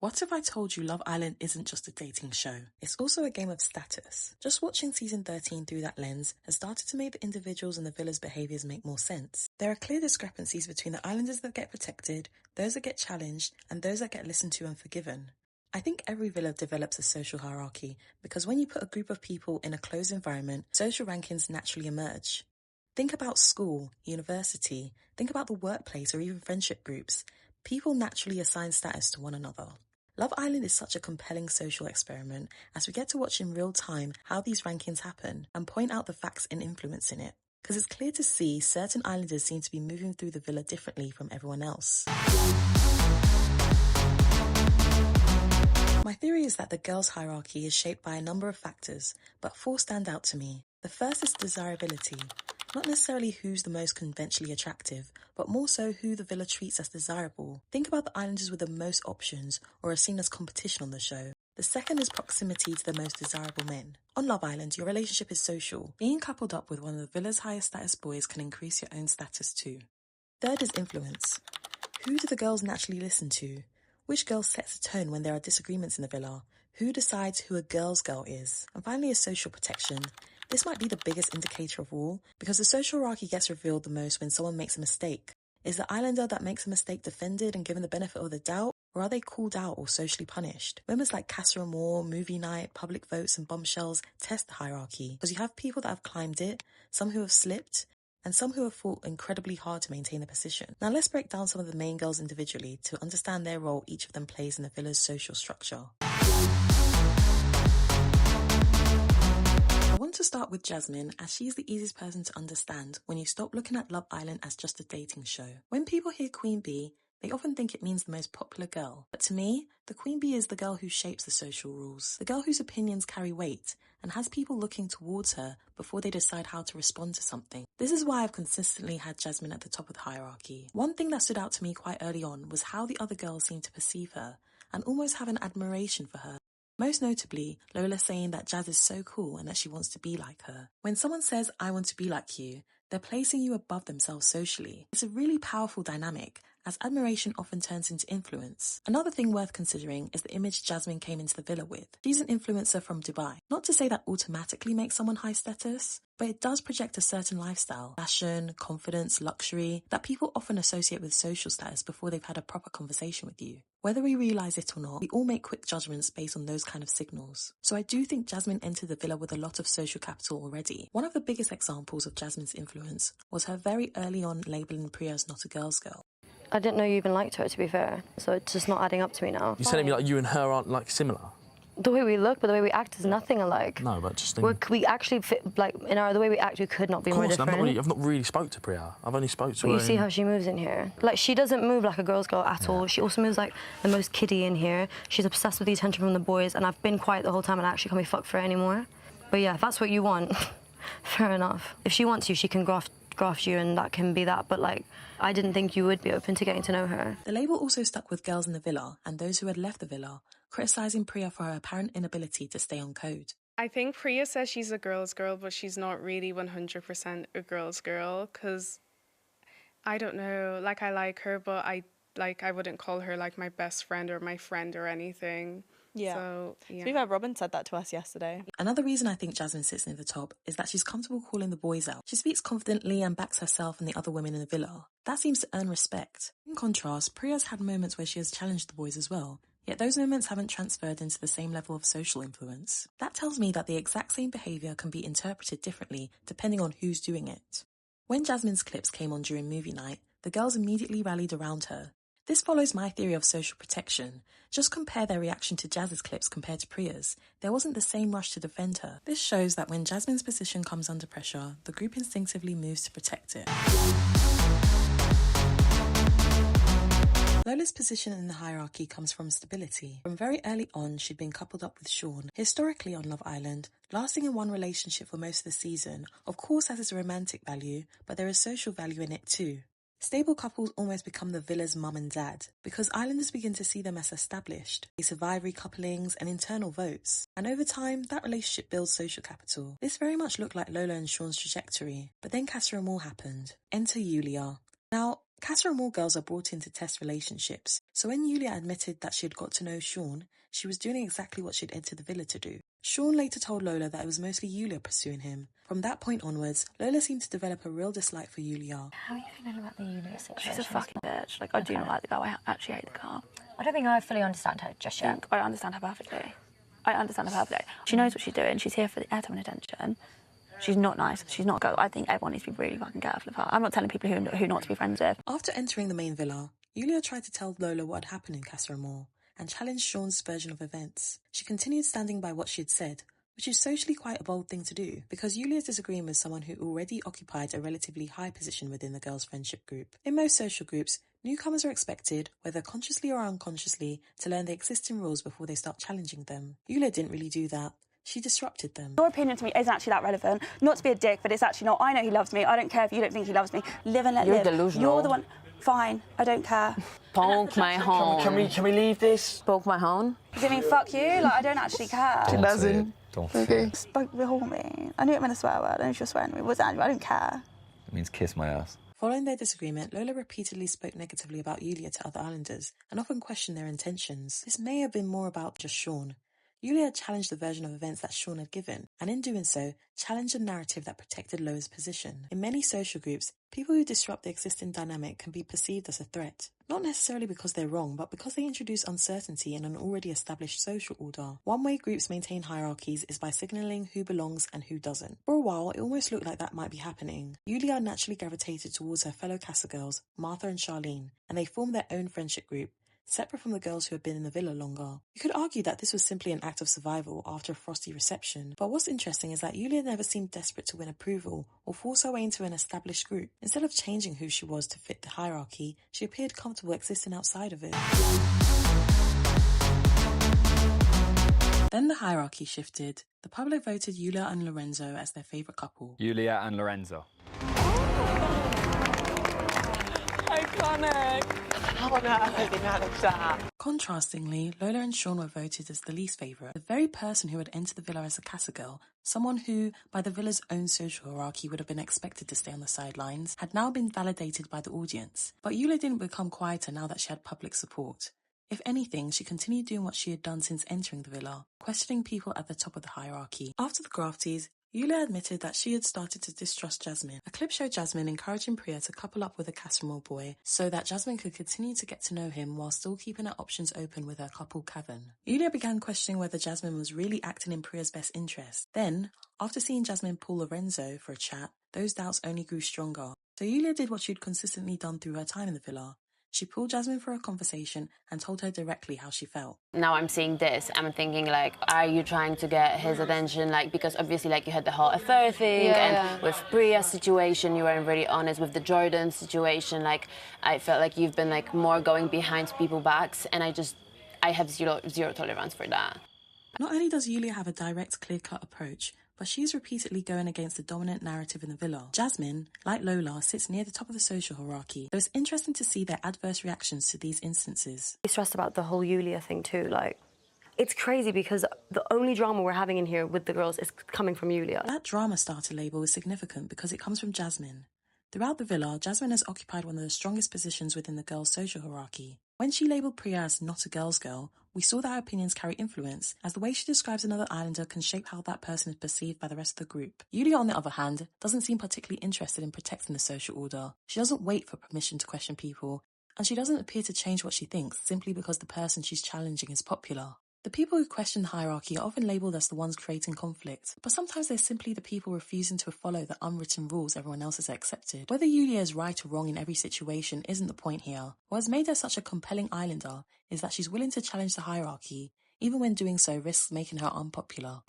What if I told you Love Island isn't just a dating show? It's also a game of status. Just watching season 13 through that lens has started to make the individuals in the villa's behaviours make more sense. There are clear discrepancies between the islanders that get protected, those that get challenged, and those that get listened to and forgiven. I think every villa develops a social hierarchy because when you put a group of people in a closed environment, social rankings naturally emerge. Think about school, university, think about the workplace or even friendship groups. People naturally assign status to one another. Love Island is such a compelling social experiment as we get to watch in real time how these rankings happen and point out the facts and influence in it. Because it's clear to see certain islanders seem to be moving through the villa differently from everyone else. My theory is that the girls' hierarchy is shaped by a number of factors, but 4 stand out to me. The first is desirability. Not necessarily who's the most conventionally attractive, but more so who the villa treats as desirable. Think about the islanders with the most options or are seen as competition on the show. The second is proximity to the most desirable men. On Love Island, your relationship is social. Being coupled up with one of the villa's highest status boys can increase your own status too. Third is influence. Who do the girls naturally listen to? Which girl sets the tone when there are disagreements in the villa? Who decides who a girl's girl is? And finally is social protection. This might be the biggest indicator of all, because the social hierarchy gets revealed the most when someone makes a mistake. Is the islander that makes a mistake defended and given the benefit of the doubt, or are they called out or socially punished? Moments like Casa Amor, movie night, public votes and bombshells test the hierarchy, because you have people that have climbed it, some who have slipped, and some who have fought incredibly hard to maintain the position. Now let's break down some of the main girls individually to understand their role each of them plays in the villa's social structure. I want to start with Jasmine, as she's the easiest person to understand when you stop looking at Love Island as just a dating show. When people hear Queen Bee, they often think it means the most popular girl. But to me, the Queen Bee is the girl who shapes the social rules, the girl whose opinions carry weight, and has people looking towards her before they decide how to respond to something. This is why I've consistently had Jasmine at the top of the hierarchy. One thing that stood out to me quite early on was how the other girls seemed to perceive her, and almost have an admiration for her. Most notably, Lola saying that Jazz is so cool and that she wants to be like her. When someone says, "I want to be like you," they're placing you above themselves socially. It's a really powerful dynamic, as admiration often turns into influence. Another thing worth considering is the image Jasmine came into the villa with. She's an influencer from Dubai. Not to say that automatically makes someone high status, but it does project a certain lifestyle, fashion, confidence, luxury, that people often associate with social status before they've had a proper conversation with you. Whether we realise it or not, we all make quick judgments based on those kind of signals. So I do think Jasmine entered the villa with a lot of social capital already. One of the biggest examples of Jasmine's influence was her very early on labelling Priya as not a girl's girl. I didn't know you even liked her, to be fair, so it's just not adding up to me now. You're telling me like you and her aren't like similar? The way we look, but the way we act is nothing alike. No, but just we actually fit, like, the way we act, we could not be more different. I've not really spoke to Priya. I've only spoke to her. But you see how she moves in here. Like, she doesn't move like a girl's girl at all. She also moves like the most kiddie in here. She's obsessed with the attention from the boys, and I've been quiet the whole time and I actually can't be fucked for her anymore. But yeah, if that's what you want, fair enough. If she wants you, she can graft you, and that can be that, but like, I didn't think you would be open to getting to know her. The label also stuck with girls in the villa and those who had left the villa, criticising Priya for her apparent inability to stay on code. I think Priya says she's a girl's girl, but she's not really 100% a girl's girl, because I don't know, like, I like her, but I wouldn't call her like my best friend or my friend or anything. Yeah. So, yeah. To be fair, Robin said that to us yesterday. Another reason I think Jasmine sits near the top is that she's comfortable calling the boys out. She speaks confidently and backs herself and the other women in the villa. That seems to earn respect. In contrast, Priya's had moments where she has challenged the boys as well, yet those moments haven't transferred into the same level of social influence. That tells me that the exact same behaviour can be interpreted differently depending on who's doing it. When Jasmine's clips came on during movie night, the girls immediately rallied around her. This follows my theory of social protection. Just compare their reaction to Jazz's clips compared to Priya's. There wasn't the same rush to defend her. This shows that when Jasmine's position comes under pressure, the group instinctively moves to protect it. Lola's position in the hierarchy comes from stability. From very early on, she'd been coupled up with Sean. Historically on Love Island, lasting in one relationship for most of the season, of course has its romantic value, but there is social value in it too. Stable couples almost become the villa's mum and dad, because islanders begin to see them as established. They survive recouplings and internal votes, and over time, that relationship builds social capital. This very much looked like Lola and Sean's trajectory, but then Casa Amor happened. Enter Yulia. Now, Casa Amor girls are brought in to test relationships, so when Yulia admitted that she had got to know Sean, she was doing exactly what she'd entered the villa to do. Sean later told Lola that it was mostly Yulia pursuing him. From that point onwards, Lola seemed to develop a real dislike for Yulia. How are you feeling about the Yulia situation? She's a fucking bitch. Like, I do not like the girl. I actually hate the girl. I don't think I fully understand her just yet. I understand her perfectly. She knows what she's doing. She's here for the airtime and attention. She's not nice. She's not a girl. I think everyone needs to be really fucking careful of her. I'm not telling people who not to be friends with. After entering the main villa, Yulia tried to tell Lola what had happened in Casa Amor and challenged Sean's version of events. She continued standing by what she had said, which is socially quite a bold thing to do, because Yulia is disagreeing with someone who already occupied a relatively high position within the girls' friendship group. In most social groups, newcomers are expected, whether consciously or unconsciously, to learn the existing rules before they start challenging them. Yulia didn't really do that. She disrupted them. Your opinion to me isn't actually that relevant. Not to be a dick, but it's actually not. I know he loves me. I don't care if you don't think he loves me. Live and let live. You're delusional. You're the one. Fine. I don't care. Poke my home. Can we leave this? Poke my home. Does it mean fuck you? Like, I don't actually care. Don't say it. Don't say it. Spoke before me. I knew it meant a swear word. I know she was swearing at me. What's that? I don't care. It means kiss my ass. Following their disagreement, Lola repeatedly spoke negatively about Yulia to other islanders and often questioned their intentions. This may have been more about just Sean. Yulia had challenged the version of events that Sean had given, and in doing so, challenged a narrative that protected Lola's position. In many social groups, people who disrupt the existing dynamic can be perceived as a threat. Not necessarily because they're wrong, but because they introduce uncertainty in an already established social order. One way groups maintain hierarchies is by signalling who belongs and who doesn't. For a while, it almost looked like that might be happening. Yulia naturally gravitated towards her fellow Casa girls, Martha and Charlene, and they formed their own friendship group, separate from the girls who had been in the villa longer. You could argue that this was simply an act of survival after a frosty reception, but what's interesting is that Yulia never seemed desperate to win approval or force her way into an established group. Instead of changing who she was to fit the hierarchy, she appeared comfortable existing outside of it. Then the hierarchy shifted. The public voted Yulia and Lorenzo as their favourite couple. Yulia and Lorenzo. Iconic. How on earth did they manage that? Contrastingly, Lola and Sean were voted as the least favourite. The very person who had entered the villa as a Casa girl, someone who, by the villa's own social hierarchy, would have been expected to stay on the sidelines, had now been validated by the audience. But Yulia didn't become quieter now that she had public support. If anything, she continued doing what she had done since entering the villa, questioning people at the top of the hierarchy. After the grafties, Yulia admitted that she had started to distrust Jasmine. A clip showed Jasmine encouraging Priya to couple up with a Casa Amor boy so that Jasmine could continue to get to know him while still keeping her options open with her couple Kevin. Yulia began questioning whether Jasmine was really acting in Priya's best interest. Then, after seeing Jasmine pull Lorenzo for a chat, those doubts only grew stronger. So Yulia did what she'd consistently done through her time in the villa. She pulled Jasmine for a conversation and told her directly how she felt. Now I'm seeing this, I'm thinking, like, are you trying to get his attention? Like, because obviously, like, you had the whole affair thing, with Priya's situation, you weren't really honest. With the Jordan situation, like, I felt like you've been, like, more going behind people's backs, and I have zero tolerance for that. Not only does Yulia have a direct, clear-cut approach, but she's repeatedly going against the dominant narrative in the villa. Jasmine, like Lola, sits near the top of the social hierarchy, so it's interesting to see their adverse reactions to these instances. I'm stressed about the whole Yulia thing too. Like, it's crazy because the only drama we're having in here with the girls is coming from Yulia. That drama starter label is significant because it comes from Jasmine. Throughout the villa, Jasmine has occupied one of the strongest positions within the girls' social hierarchy. When she labelled Priya as not a girl's girl, we saw that her opinions carry influence, as the way she describes another islander can shape how that person is perceived by the rest of the group. Yulia, on the other hand, doesn't seem particularly interested in protecting the social order. She doesn't wait for permission to question people, and she doesn't appear to change what she thinks simply because the person she's challenging is popular. The people who question the hierarchy are often labelled as the ones creating conflict, but sometimes they're simply the people refusing to follow the unwritten rules everyone else has accepted. Whether Yulia is right or wrong in every situation isn't the point here. What has made her such a compelling islander is that she's willing to challenge the hierarchy, even when doing so risks making her unpopular.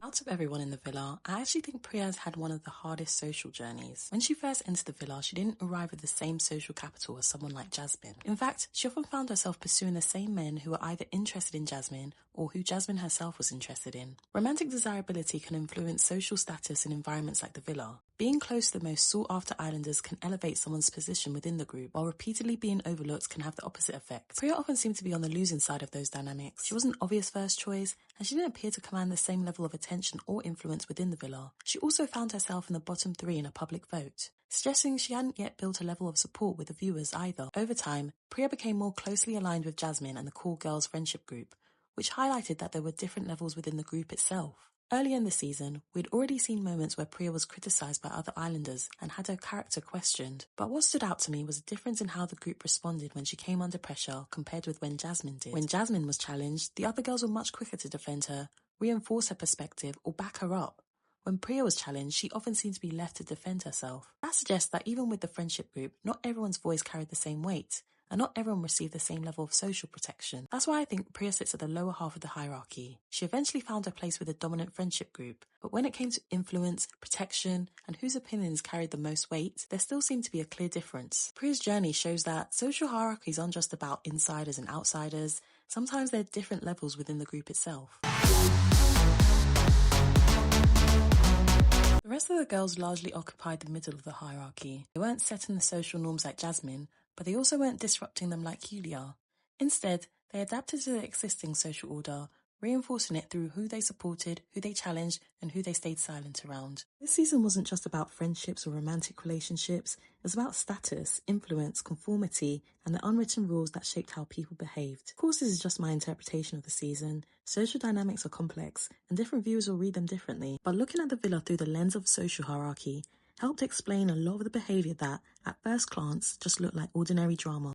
Out of everyone in the villa, I actually think Priya has had one of the hardest social journeys. When she first entered the villa, she didn't arrive at the same social capital as someone like Jasmine. In fact, she often found herself pursuing the same men who were either interested in Jasmine or who Jasmine herself was interested in. Romantic desirability can influence social status in environments like the villa. Being close to the most sought-after islanders can elevate someone's position within the group, while repeatedly being overlooked can have the opposite effect. Priya often seemed to be on the losing side of those dynamics. She wasn't an obvious first choice, and she didn't appear to command the same level of attention or influence within the villa. She also found herself in the bottom 3 in a public vote, suggesting she hadn't yet built a level of support with the viewers either. Over time, Priya became more closely aligned with Jasmine and the Cool Girls friendship group, which highlighted that there were different levels within the group itself. Earlier in the season, we'd already seen moments where Priya was criticised by other islanders and had her character questioned. But what stood out to me was a difference in how the group responded when she came under pressure compared with when Jasmine did. When Jasmine was challenged, the other girls were much quicker to defend her, reinforce her perspective, or back her up. When Priya was challenged, she often seemed to be left to defend herself. That suggests that even with the friendship group, not everyone's voice carried the same weight, and not everyone received the same level of social protection. That's why I think Priya sits at the lower half of the hierarchy. She eventually found her place with the dominant friendship group, but when it came to influence, protection, and whose opinions carried the most weight, there still seemed to be a clear difference. Priya's journey shows that social hierarchies aren't just about insiders and outsiders. Sometimes there are different levels within the group itself. The rest of the girls largely occupied the middle of the hierarchy. They weren't set in the social norms like Jasmine, but they also weren't disrupting them like Yulia. Instead, they adapted to the existing social order, reinforcing it through who they supported, who they challenged, and who they stayed silent around. This season wasn't just about friendships or romantic relationships, it was about status, influence, conformity, and the unwritten rules that shaped how people behaved. Of course, this is just my interpretation of the season. Social dynamics are complex, and different viewers will read them differently, but looking at the villa through the lens of social hierarchy helped explain a lot of the behaviour that, at first glance, just looked like ordinary drama.